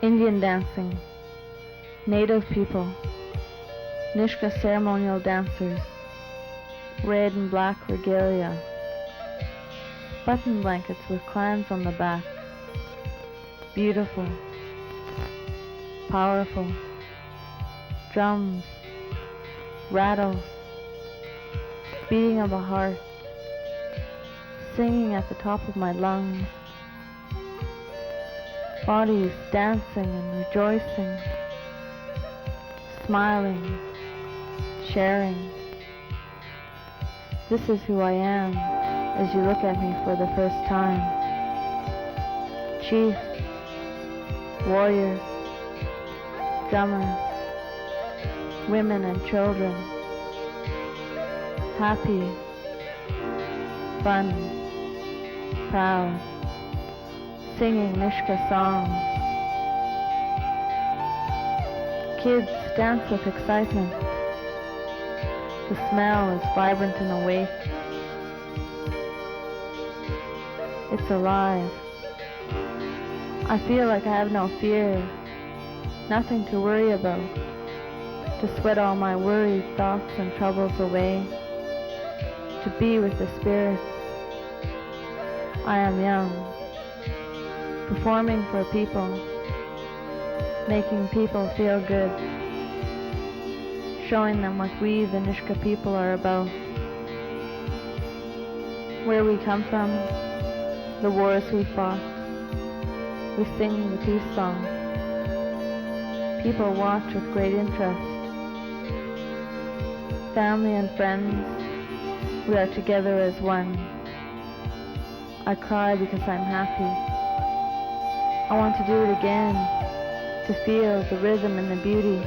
Indian dancing, native people, Nisga ceremonial dancers, red and black regalia, button blankets with clans on the back, beautiful, powerful, drums, rattles, beating of a heart, singing at the top of my lungs, bodies dancing and rejoicing, smiling, sharing. This is who I am as you look at me for the first time. Chiefs, warriors, drummers, women and children, happy, fun, proud, singing Nisga songs. Kids dance with excitement. The smell is vibrant and awake. It's alive. I feel like I have no fear, nothing to worry about, to sweat all my worried thoughts and troubles away, to be with the spirits. I am young, performing for people, making people feel good, showing them what we, the Nisga people, are about, where we come from, the wars we fought. We sing the peace song. People watch with great interest. Family and friends, we are together as one. I cry because I'm happy. I want to do it again, to feel the rhythm and the beauty.